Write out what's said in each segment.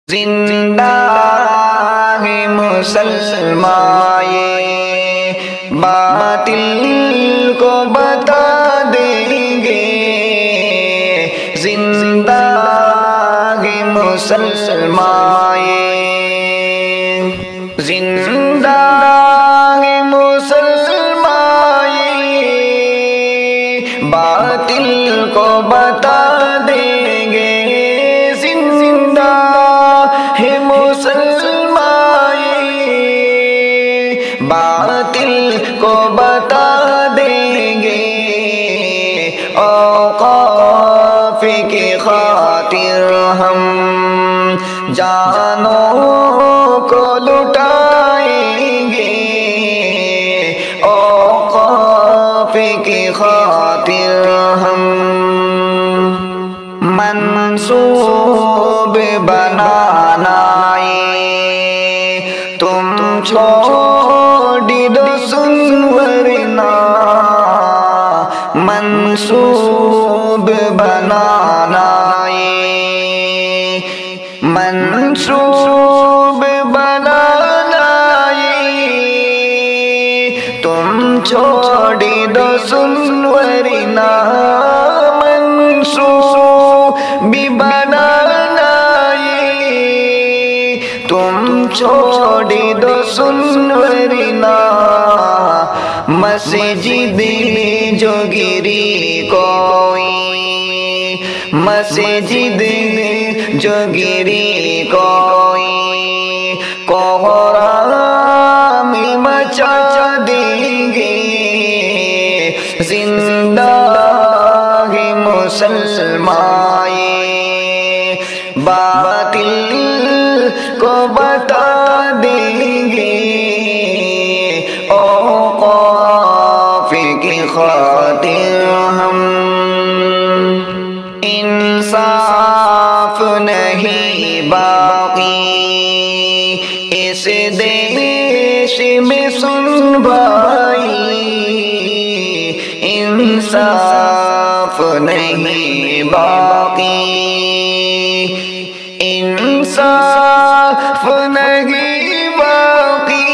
زندہ ہے مسلمان یہ باطل کو بتا دیں گے، زندہ ہے مسلمان یہ، زندہ ہے مسلمان یہ باطل کو بتا دیں گے، زندہ ہے مسلمان یہ باطل کو بتا دیں گے، اوقاف کی خاطر ہم جانوں کو لٹائیں گے، اوقاف کی خاطر ہم منصوب بنانا یہ تم چھوڑ دو سنورنا، منصوب بنانا یہ منصوب بنانا یہ تم چھوڑ دو سنورنا، منصوب بنانا یہ تم چھوڑ دو سنورنا، مسجد جو گری کوئی، مسجد جو گری کوئی کوہرام مچا دیں گے، زندہ ہے مسلمان یہ باطل کو بتا دیں گے، اوقاف کی خاطر ہم انصاف نہیں باقی اس دیش میں سن بھائی، انصاف نہیں باقی، انصاف نہیں باقی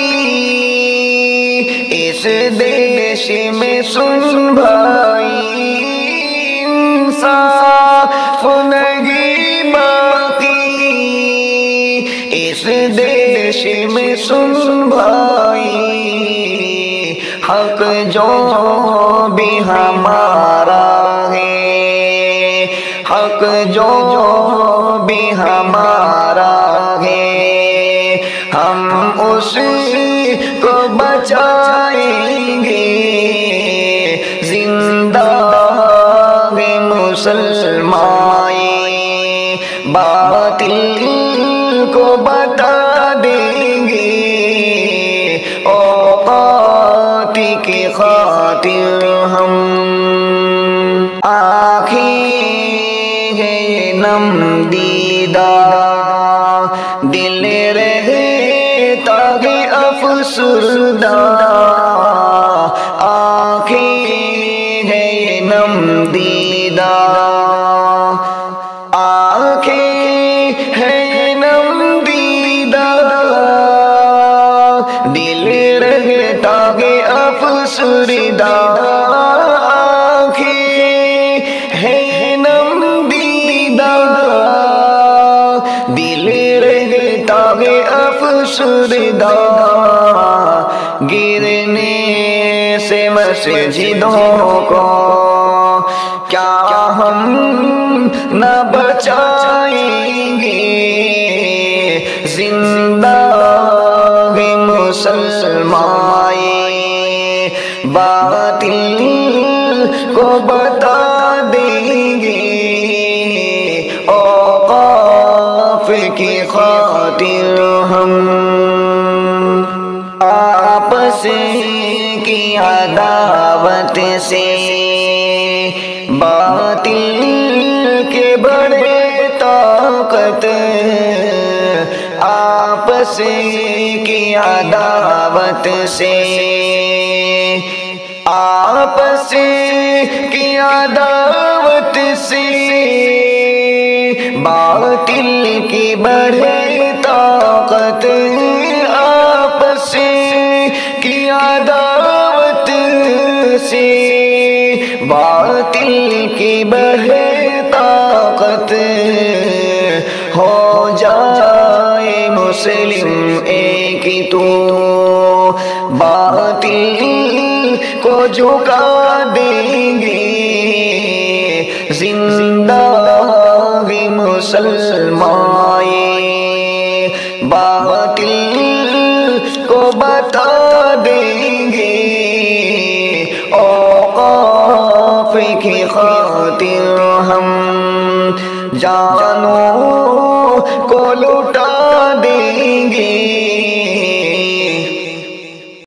اس دیش میں سن بھائی، انصاف نہیں باقی اس دیش میں سن بھائی، حق جو بھی ہمارا ہے، حق جو بھی ہمارا ہے، ہم اس کو بچائیں گے، زندہ ہے مسلمان یہ باطل کو بتا دیں گے، اوقات کی خاطر ہم آنکھیں ہے نم دیدہ، دل رہتا ہے افسردہ، آنکھیں ہے نم دیدہ، آنکھیں ہے نم دیدہ، دل رہتا ہے افسردہ، آنکھیں ہے نم دیدہ، دل رہتا ہے افسردہ، گرنے سے مسجدوں کو کیا ہم نہ بچائیں گے، زندہ ہے مسلمان یہ باطل کو بتا دیں گے، اوقاف کی خاطر ہم آپس کی عداوت سے باطل کے بڑے طاقت، آپس کی عداوت سے، آپس کی عداوت سے باطل کی بڑے طاقت آپس کی عداوت سے باطل کی بڑھے طاقت ہو جائے مسلم ایک تو باطل کو جھکا دیں گے زندہ بھی مسلمان باطل کو بتا دیں گے اوقاف کی خاطر ہم جانوں کو لٹا دیں